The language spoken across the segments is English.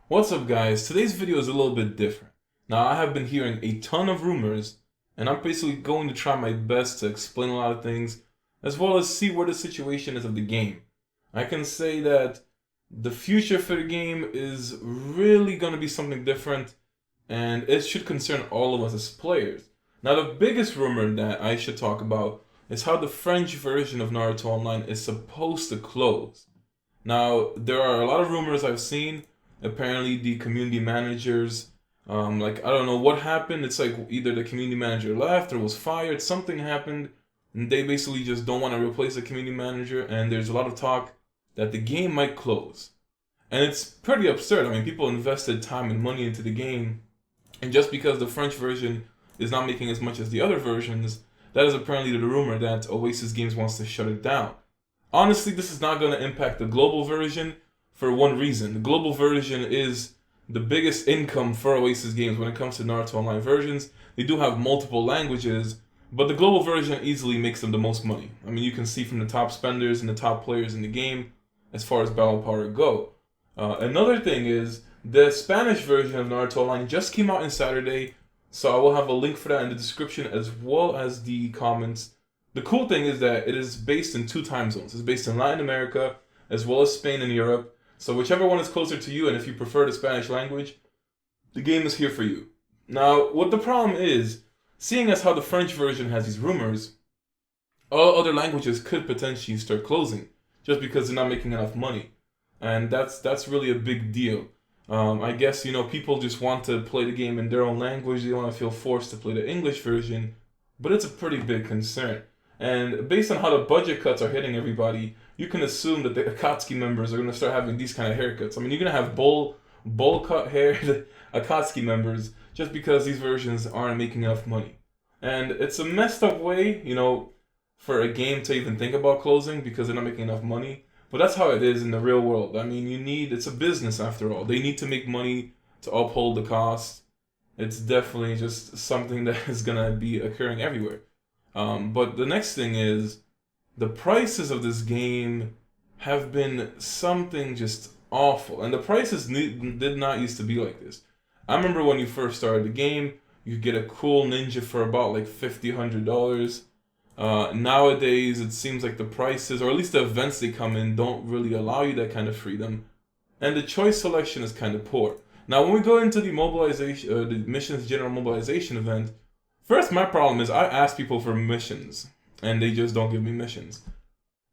What's up guys? Today's video is a little bit different. Now I have been hearing a ton of rumors and I'm basically going to try my best to explain a lot of things as well as see where the situation is of the game. I can say that the future for the game is really going to be something different and it should concern all of us as players. Now the biggest rumor that I should talk about is how the French version of Naruto Online is supposed to close. Now there are a lot of rumors I've seen. Apparently the community managers, I don't know what happened. It's like either the community manager left or was fired. Something happened and they basically just don't want to replace the community manager. And there's a lot of talk that the game might close. And it's pretty absurd. I mean, people invested time and money into the game. And just because the French version is not making as much as the other versions, that is apparently the rumor that Oasis Games wants to shut it down. Honestly, this is not going to impact the global version. For one reason, the global version is the biggest income for Oasis Games when it comes to Naruto Online versions. They do have multiple languages, but the global version easily makes them the most money. I mean, you can see from the top spenders and the top players in the game as far as battle power go. Another thing is, the Spanish version of Naruto Online just came out on Saturday, so I will have a link for that in the description as well as the comments. The cool thing is that it is based in 2 time zones. It's based in Latin America as well as Spain and Europe. So whichever one is closer to you, and if you prefer the Spanish language, the game is here for you. Now, what the problem is, seeing as how the French version has these rumors, all other languages could potentially start closing, just because they're not making enough money. And that's really a big deal. I guess, people just want to play the game in their own language, they don't want to feel forced to play the English version, but it's a pretty big concern. And based on how the budget cuts are hitting everybody, you can assume that the Akatsuki members are going to start having these kind of haircuts. I mean, you're going to have bowl cut hair Akatsuki members just because these versions aren't making enough money. And it's a messed up way, for a game to even think about closing because they're not making enough money. But that's how it is in the real world. I mean, it's a business after all. They need to make money to uphold the cost. It's definitely just something that is going to be occurring everywhere. But the next thing is, the prices of this game have been something just awful. And the prices did not used to be like this. I remember when you first started the game, you get a cool ninja for about like $50, $100. Nowadays, it seems like the prices, or at least the events they come in, don't really allow you that kind of freedom. And the choice selection is kind of poor. Now, when we go into the mobilization, the missions general mobilization event, first, my problem is I ask people for missions, and they just don't give me missions.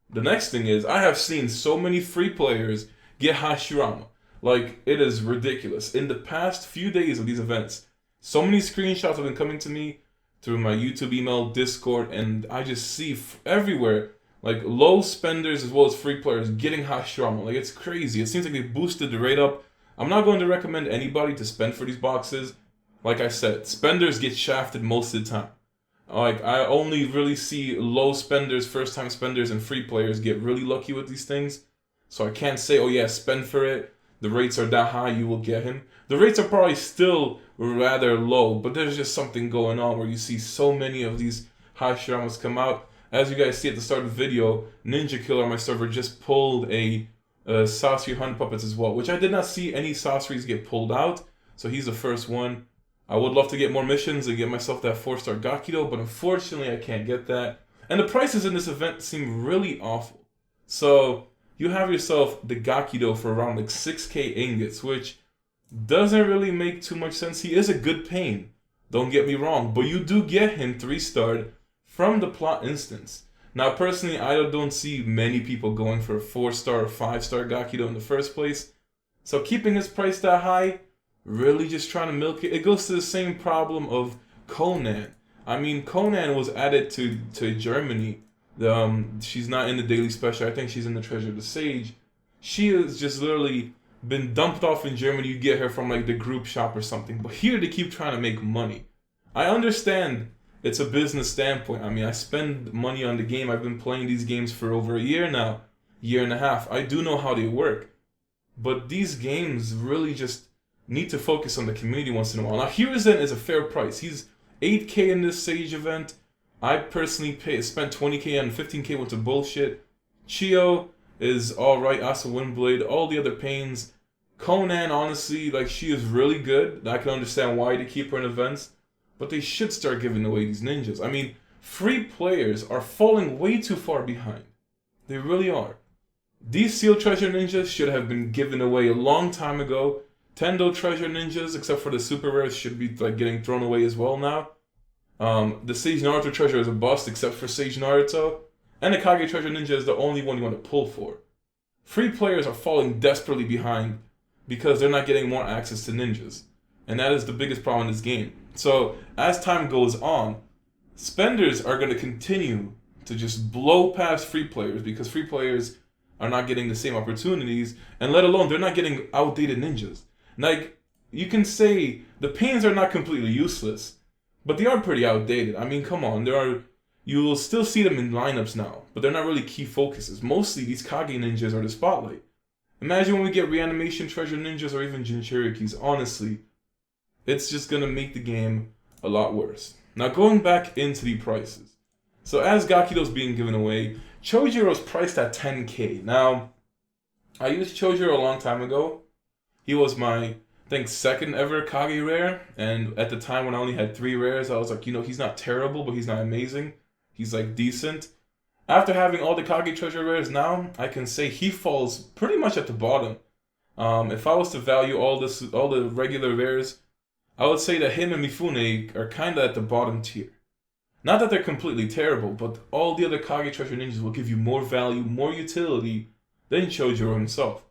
The next thing is, I have seen so many free players get Hashirama. Like, it is ridiculous. In the past few days of these events, so many screenshots have been coming to me through my YouTube email, Discord, and I just see everywhere, like, low spenders as well as free players getting Hashirama. Like, it's crazy. It seems like they boosted the rate up. I'm not going to recommend anybody to spend for these boxes. Like I said, spenders get shafted most of the time. Like, I only really see low spenders, first-time spenders, and free players get really lucky with these things. So I can't say, oh yeah, spend for it. The rates are that high, you will get him. The rates are probably still rather low, but there's just something going on where you see so many of these Hashiramas come out. As you guys see at the start of the video, Ninja Killer on my server just pulled a Sasori Hunt Puppets as well, which I did not see any Sasoris get pulled out, so he's the first one. I would love to get more missions and get myself that 4-star Gakido, but unfortunately I can't get that. And the prices in this event seem really awful. So, you have yourself the Gakido for around like 6k ingots, which doesn't really make too much sense. He is a good pain, don't get me wrong, but you do get him 3-starred from the plot instance. Now personally, I don't see many people going for a 4-star or 5-star Gakido in the first place. So keeping his price that high, really just trying to milk it. It goes to the same problem of Conan. I mean, Conan was added to Germany. She's not in the daily special. I think she's in the Treasure of the Sage. She has just literally been dumped off in Germany. You get her from like the group shop or something. But here they keep trying to make money. I understand it's a business standpoint. I mean, I spend money on the game. I've been playing these games for over a year now. Year and a half. I do know how they work. But these games really just need to focus on the community once in a while. Now, Hiruzen is a fair price. He's 8k in this Sage event. I personally spent 20k and 15k went to bullshit. Chio is alright, Asa Windblade, all the other pains. Conan, honestly, like she is really good. I can understand why they keep her in events, but they should start giving away these ninjas. I mean, free players are falling way too far behind. They really are. These Seal Treasure Ninjas should have been given away a long time ago. Tendo Treasure Ninjas, except for the super rares, should be like getting thrown away as well now. The Sage Naruto Treasure is a bust, except for Sage Naruto. And the Kage Treasure Ninja is the only one you want to pull for. Free players are falling desperately behind because they're not getting more access to ninjas. And that is the biggest problem in this game. So, as time goes on, spenders are going to continue to just blow past free players because free players are not getting the same opportunities, and let alone they're not getting outdated ninjas. Like, you can say the pains are not completely useless, but they are pretty outdated. I mean, come on, you will still see them in lineups now, but they're not really key focuses. Mostly these Kage ninjas are the spotlight. Imagine when we get reanimation treasure ninjas or even Jinchurikis. Honestly, it's just gonna make the game a lot worse. Now going back into the prices. So as Gakido's being given away, Chojiro's priced at 10k. Now, I used Chojiro a long time ago. He was my, I think, second ever Kage rare, and at the time when I only had 3 rares, I was like, he's not terrible, but he's not amazing. He's like decent. After having all the Kage treasure rares now, I can say he falls pretty much at the bottom. If I was to value all the regular rares, I would say that him and Mifune are kinda at the bottom tier. Not that they're completely terrible, but all the other Kage treasure ninjas will give you more value, more utility than Chojiro himself.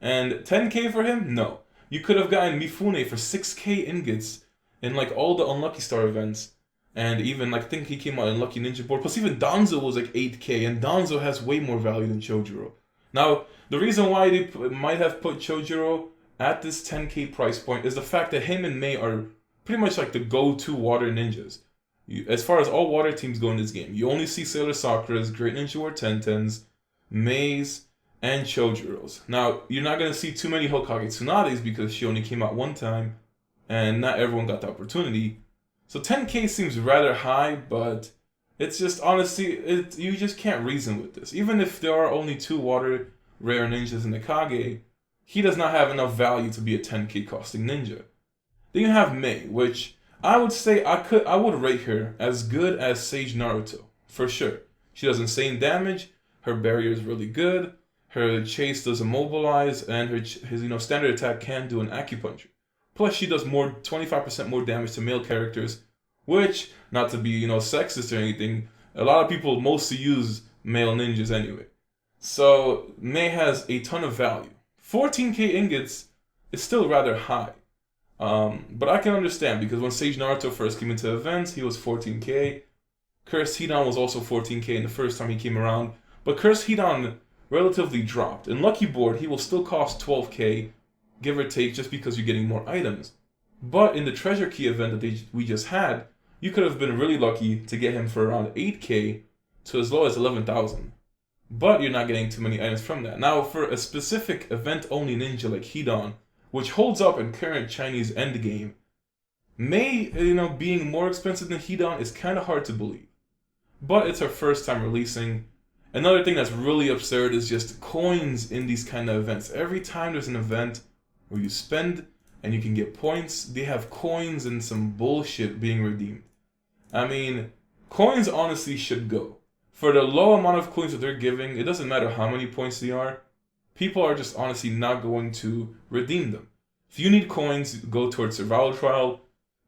And 10k for him? No. You could have gotten Mifune for 6k ingots in like all the Unlucky Star events. And even, like, I think he came out in Lucky Ninja Board. Plus even Danzo was like 8k, and Danzo has way more value than Chojiro. Now, the reason why they might have put Chojiro at this 10k price point is the fact that him and Mei are pretty much like the go-to water ninjas. As far as all water teams go in this game, you only see Sailor Sakura's, Great Ninja War Tentens, Mei's, and Chojiro's. Now, you're not going to see too many Hokage Tsunade's because she only came out one time, and not everyone got the opportunity. So 10k seems rather high, but it's just, honestly, you just can't reason with this. Even if there are only 2 water rare ninjas in the Kage, he does not have enough value to be a 10k costing ninja. Then you have Mei, which I would say I would rate her as good as Sage Naruto, for sure. She does insane damage, her barrier is really good, her chase does immobilize, and his standard attack can do an acupuncture. Plus, she does 25% more damage to male characters, which, not to be, sexist or anything, a lot of people mostly use male ninjas anyway. So, Mei has a ton of value. 14k ingots is still rather high. But I can understand, because when Sage Naruto first came into events, he was 14k. Cursed Hidan was also 14k in the first time he came around, but Cursed Hidan relatively dropped. In Lucky Board, he will still cost 12k, give or take, just because you're getting more items. But in the Treasure Key event that we just had, you could have been really lucky to get him for around 8k to as low as 11,000. But you're not getting too many items from that. Now, for a specific event-only ninja like Hidan, which holds up in current Chinese endgame, Mei, being more expensive than Hidan is kind of hard to believe. But it's her first time releasing. Another thing that's really absurd is just coins in these kind of events. Every time there's an event where you spend and you can get points, they have coins and some bullshit being redeemed. I mean, coins honestly should go. For the low amount of coins that they're giving, it doesn't matter how many points they are, people are just honestly not going to redeem them. If you need coins, go towards Survival Trial,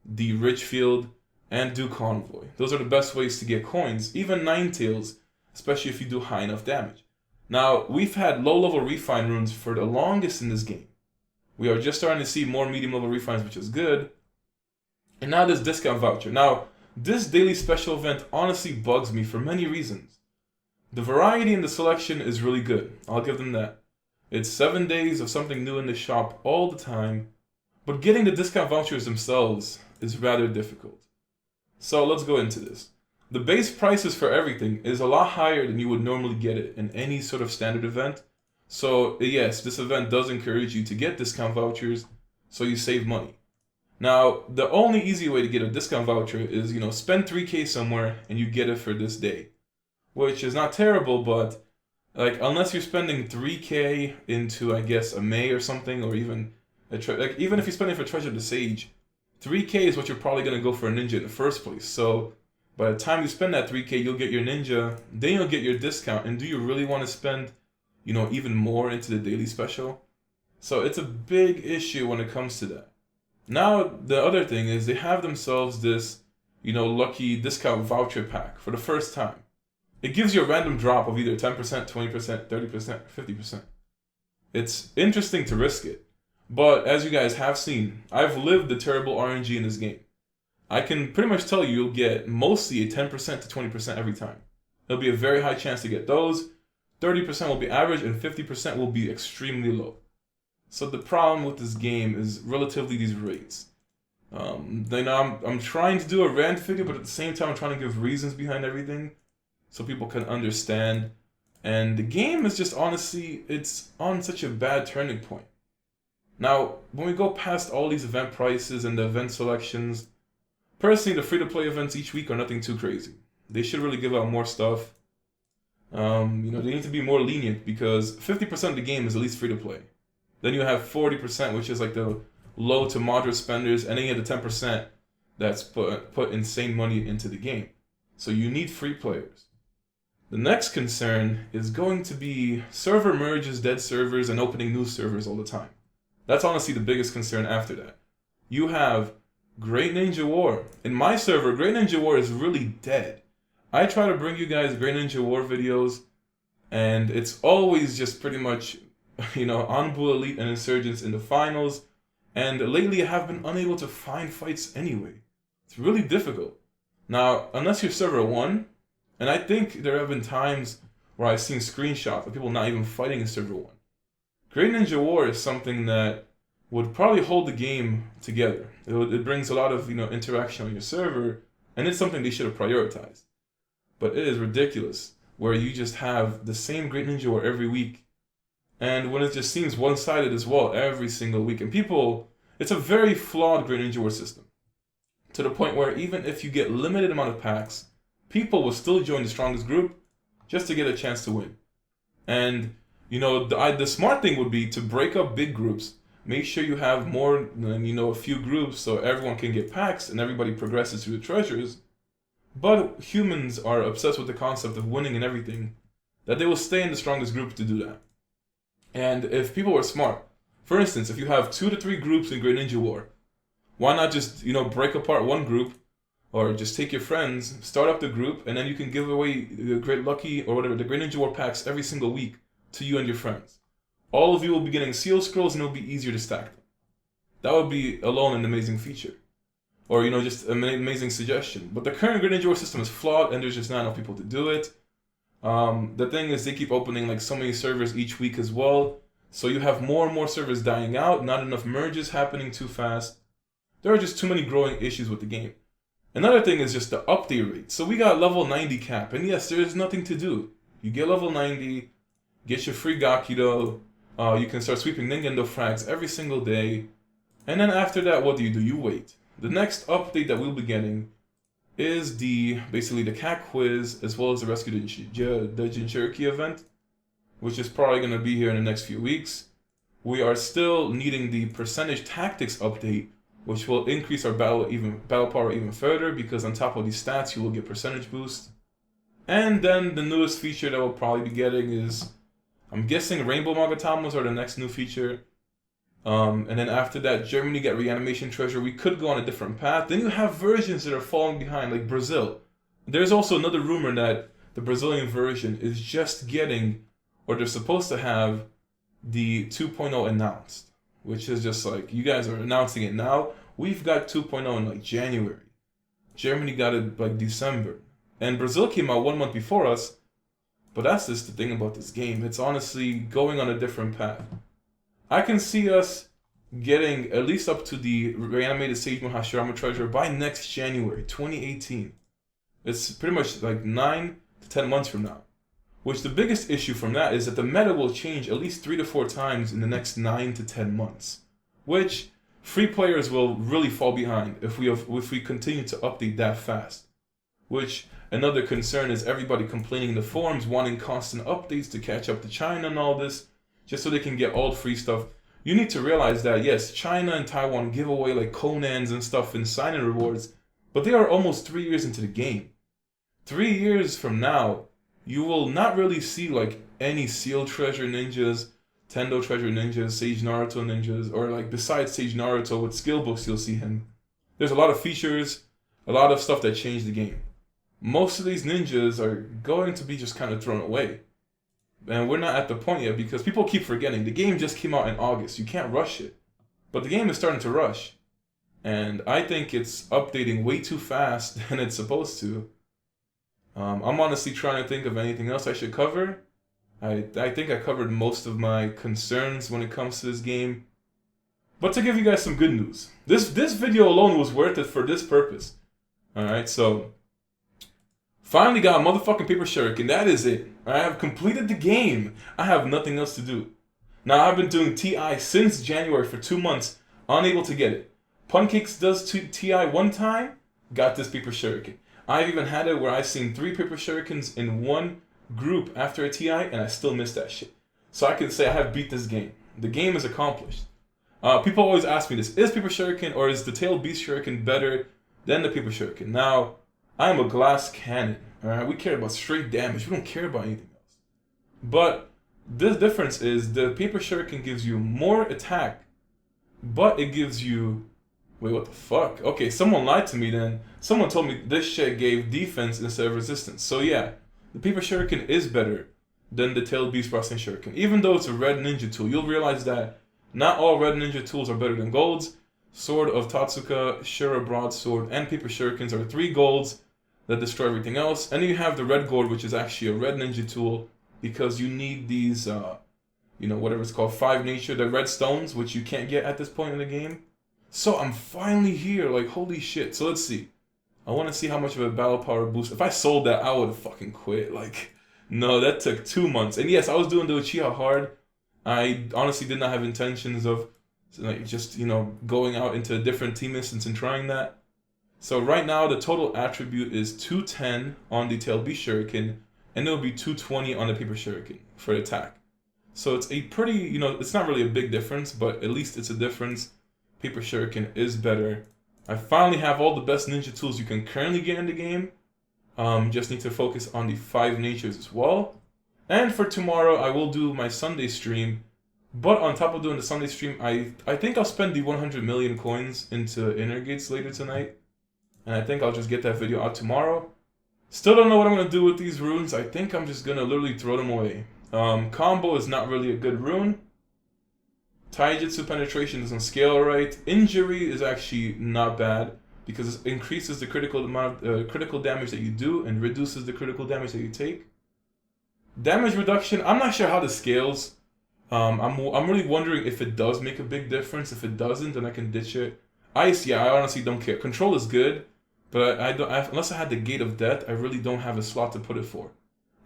the Richfield, and do Convoy. Those are the best ways to get coins, even Ninetales, especially if you do high enough damage. Now, we've had low-level refine runes for the longest in this game. We are just starting to see more medium-level refines, which is good. And now this discount voucher. Now, this daily special event honestly bugs me for many reasons. The variety in the selection is really good, I'll give them that. It's 7 days of something new in the shop all the time, but getting the discount vouchers themselves is rather difficult. So let's go into this. The base prices for everything is a lot higher than you would normally get it in any sort of standard event. So yes, this event does encourage you to get discount vouchers so you save money. Now, the only easy way to get a discount voucher is, spend 3k somewhere and you get it for this day. Which is not terrible, but Like, unless you're spending 3K into, I guess, a May or something, or even like even if you're spending for Treasure the Sage, 3K is what you're probably gonna go for a ninja in the first place. So by the time you spend that 3K, you'll get your ninja, then you'll get your discount. And do you really want to spend, even more into the daily special? So it's a big issue when it comes to that. Now the other thing is they have themselves this, lucky discount voucher pack for the first time. It gives you a random drop of either 10%, 20%, 30%, 50%. It's interesting to risk it. But as you guys have seen, I've lived the terrible RNG in this game. I can pretty much tell you'll get mostly a 10% to 20% every time. There'll be a very high chance to get those. 30% will be average and 50% will be extremely low. So the problem with this game is relatively these rates. I'm trying to do a rant video, but at the same time I'm trying to give reasons behind everything so people can understand. And the game is just honestly, it's on such a bad turning point. Now, when we go past all these event prices and the event selections, personally, the free-to-play events each week are nothing too crazy. They should really give out more stuff. They need to be more lenient because 50% of the game is at least free-to-play. Then you have 40%, which is like the low to moderate spenders, and then you have the 10% that's put insane money into the game. So you need free players. The next concern is going to be server merges, dead servers, and opening new servers all the time. That's honestly the biggest concern after that. You have Great Ninja War. In my server, Great Ninja War is really dead. I try to bring you guys Great Ninja War videos, and it's always just pretty much, Anbu Elite and Insurgents in the finals, and lately I have been unable to find fights anyway. It's really difficult. Now, unless you're server 1, and I think there have been times where I've seen screenshots of people not even fighting in server 1. Great Ninja War is something that would probably hold the game together. It brings a lot of interaction on your server, and it's something they should have prioritized. But it is ridiculous where you just have the same Great Ninja War every week, and when it just seems one-sided as well every single week. And it's a very flawed Great Ninja War system, to the point where even if you get limited amount of packs, people will still join the strongest group just to get a chance to win. And the smart thing would be to break up big groups. Make sure you have more than, a few groups so everyone can get packs and everybody progresses through the treasures. But humans are obsessed with the concept of winning and everything, that they will stay in the strongest group to do that. And if people were smart, for instance, if you have 2 to 3 groups in Great Ninja War, why not just, break apart one group, or just take your friends, start up the group, and then you can give away the Great Lucky or whatever, the Great Ninja War packs every single week to you and your friends. All of you will be getting seal scrolls and it'll be easier to stack them. That would be alone an amazing feature. Or, just an amazing suggestion. But the current Great Ninja War system is flawed and there's just not enough people to do it. The thing is they keep opening like so many servers each week as well. So you have more and more servers dying out, not enough merges happening too fast. There are just too many growing issues with the game. Another thing is just the update rate. So we got level 90 cap, and yes, there is nothing to do. You get level 90, get your free Gakido, you can start sweeping Ningendo frags every single day, and then after that, what do? You wait. The next update that we'll be getting is basically the cat quiz, as well as the Rescue the Jinchuriki event, which is probably going to be here in the next few weeks. We are still needing the percentage tactics update, which will increase our battle power even further, because on top of these stats you will get percentage boost. And then the newest feature that we'll probably be getting is, I'm guessing Rainbow Magatamas are the next new feature. And then after that, Germany get reanimation treasure. We could go on a different path. Then you have versions that are falling behind, like Brazil. There's also another rumor that the Brazilian version is just getting, or they're supposed to have, the 2.0 announced. Which is just like, you guys are announcing it now. We've got 2.0 in like January. Germany got it like December. And Brazil came out 1 month before us. But that's just the thing about this game. It's honestly going on a different path. I can see us getting at least up to the reanimated Seijun Hashirama treasure by next January, 2018. It's pretty much like 9 to 10 months from now. Which the biggest issue from that is that the meta will change at least 3 to 4 times in the next 9 to 10 months. Which free players will really fall behind if we continue to update that fast. which another concern is everybody complaining in the forums, wanting constant updates to catch up to China and all this, just so they can get all the free stuff. You need to realize that, yes, China and Taiwan give away like Conans and stuff and sign-in rewards, but they are almost 3 years into the game. 3 years from now, you will not really see like any Seal Treasure ninjas, Tendo Treasure ninjas, Sage Naruto ninjas, or like besides Sage Naruto with skill books you'll see him. There's a lot of features, a lot of stuff that changed the game. Most of these ninjas are going to be just kind of thrown away. And we're not at the point yet because people keep forgetting. The game just came out in August. You can't rush it. But the game is starting to rush. And I think it's updating way too fast than it's supposed to. I'm honestly trying to think of anything else I should cover. I think I covered most of my concerns when it comes to this game. But to give you guys some good news, this video alone was worth it for this purpose. Alright, so finally got a motherfucking paper shuriken. That is it. I have completed the game. I have nothing else to do. Now I've been doing TI since January for 2 months, unable to get it. Pancakes does TI one time, got this paper shuriken. I've even had it where I've seen 3 paper shurikens in one group after a TI, and I still missed that shit. So I can say I have beat this game. The game is accomplished. People always ask me this: is paper shuriken or is the tail beast shuriken better than the paper shuriken? Now, I am a glass cannon. Alright, we care about straight damage. We don't care about anything else. But the difference is the paper shuriken gives you more attack, but it gives you... Wait, what the fuck? Okay, someone lied to me then. Someone told me this shit gave defense instead of resistance. So yeah, the paper shuriken is better than the tail beast Rasen shuriken. Even though it's a red ninja tool, you'll realize that not all red ninja tools are better than golds. Sword of Tatsuka, Shura broadsword, and paper shurikens are 3 golds that destroy everything else. And then you have the red gourd, which is actually a red ninja tool because you need these, whatever it's called, 5 nature, the red stones, which you can't get at this point in the game. So I'm finally here, like holy shit. So let's see. I want to see how much of a battle power boost. If I sold that, I would have fucking quit. Like, no, that took 2 months. And yes, I was doing the Uchiha hard. I honestly did not have intentions of like just, going out into a different team instance and trying that. So right now, the total attribute is 210 on the tail beast shuriken, and it'll be 220 on the paper shuriken for attack. So it's a pretty, it's not really a big difference, but at least it's a difference. Paper shuriken is better. I finally have all the best ninja tools you can currently get in the game. Just need to focus on the 5 natures as well. And for tomorrow, I will do my Sunday stream. But on top of doing the Sunday stream, I think I'll spend the 100 million coins into Inner Gates later tonight. And I think I'll just get that video out tomorrow. Still don't know what I'm going to do with these runes. I think I'm just going to literally throw them away. Combo is not really a good rune. Taijutsu penetration doesn't scale right. Injury is actually not bad because it increases the critical amount of critical damage that you do and reduces the critical damage that you take. Damage reduction, I'm not sure how this scales. I'm really wondering if it does make a big difference. If it doesn't, then I can ditch it. Ice, yeah, I honestly don't care. Control is good, but I don't. Unless I had the Gate of Death, I really don't have a slot to put it for.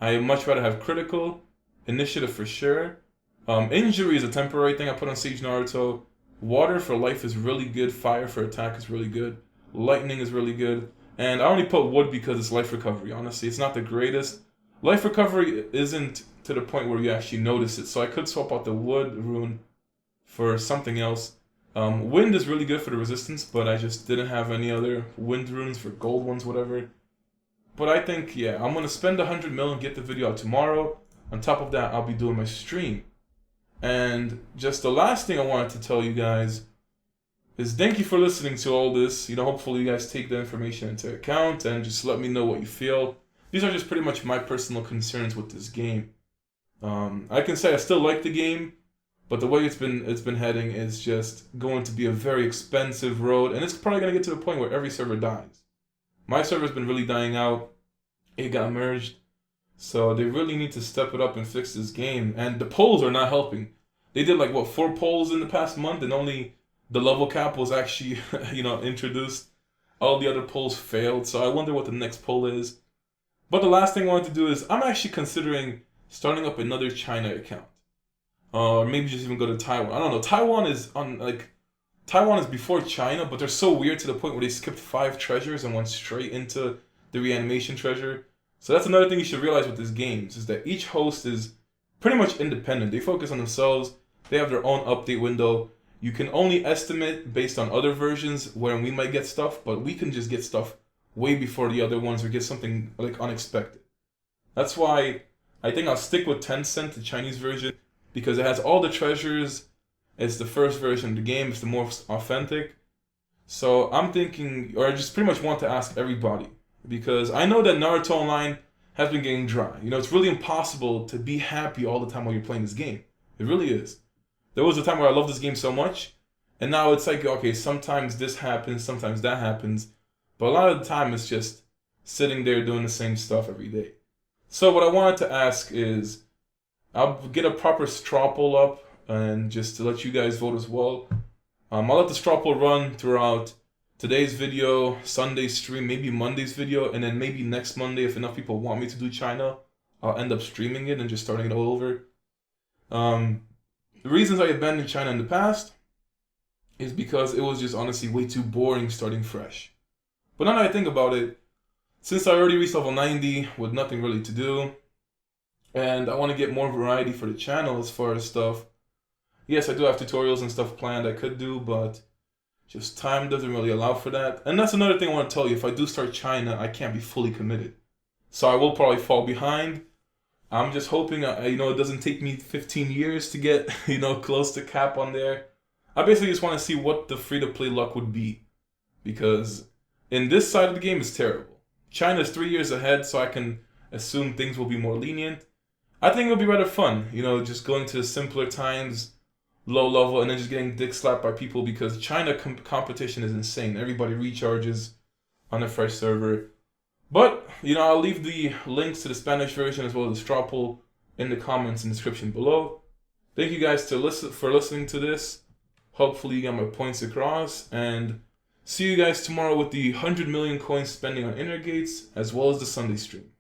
I much rather have critical, initiative for sure. Injury is a temporary thing I put on Sage Naruto. Water for life is really good. Fire for attack is really good. Lightning is really good. And I only put wood because it's life recovery. Honestly, it's not the greatest. Life recovery isn't to the point where you actually notice it. So I could swap out the wood rune for something else. Wind is really good for the resistance, but I just didn't have any other wind runes for gold ones, whatever. But I think, yeah, I'm going to spend 100 mil and get the video out tomorrow. On top of that, I'll be doing my stream. And just the last thing I wanted to tell you guys is thank you for listening to all this. Hopefully you guys take the information into account and just let me know what you feel. These are just pretty much my personal concerns with this game. I can say I still like the game, but the way it's been heading is just going to be a very expensive road, and it's probably going to get to the point where every server dies. My server's been really dying out. It got merged. So they really need to step it up and fix this game. And the polls are not helping. They did 4 polls in the past month, and only the level cap was actually, introduced. All the other polls failed, so I wonder what the next poll is. But the last thing I wanted to do is I'm actually considering starting up another China account. Or maybe just even go to Taiwan. I don't know. Taiwan is before China, but they're so weird to the point where they skipped 5 treasures and went straight into the reanimation treasure. So that's another thing you should realize with these games, is that each host is pretty much independent. They focus on themselves. They have their own update window. You can only estimate based on other versions when we might get stuff, but we can just get stuff way before the other ones or get something like unexpected. That's why I think I'll stick with Tencent, the Chinese version, because it has all the treasures. It's the first version of the game. It's the most authentic. So I'm thinking, or I just pretty much want to ask everybody, because I know that Naruto Online has been getting dry. You know, it's really impossible to be happy all the time while you're playing this game. It really is. There was a time where I loved this game so much, and now it's like, okay, sometimes this happens, sometimes that happens, but a lot of the time it's just sitting there doing the same stuff every day. So what I wanted to ask is, I'll get a proper straw poll up, and just to let you guys vote as well. I'll let the straw poll run throughout today's video, Sunday's stream, maybe Monday's video, and then maybe next Monday, if enough people want me to do China, I'll end up streaming it and just starting it all over. The reasons I abandoned China in the past is because it was just honestly way too boring starting fresh. But now that I think about it, since I already reached level 90 with nothing really to do, and I want to get more variety for the channel as far as stuff, yes, I do have tutorials and stuff planned I could do, but just time doesn't really allow for that. And that's another thing I want to tell you. If I do start China, I can't be fully committed. So I will probably fall behind. I'm just hoping, it doesn't take me 15 years to get, close to cap on there. I basically just want to see what the free-to-play luck would be. Because in this side of the game, it's terrible. China's 3 years ahead, so I can assume things will be more lenient. I think it'll be rather fun, just going to simpler times, low level, and then just getting dick slapped by people, because China competition is insane. Everybody recharges on a fresh server. But, I'll leave the links to the Spanish version as well as the straw poll in the comments and description below. Thank you guys for listening to this. Hopefully you got my points across, and see you guys tomorrow with the 100 million coins spending on inner gates as well as the Sunday stream.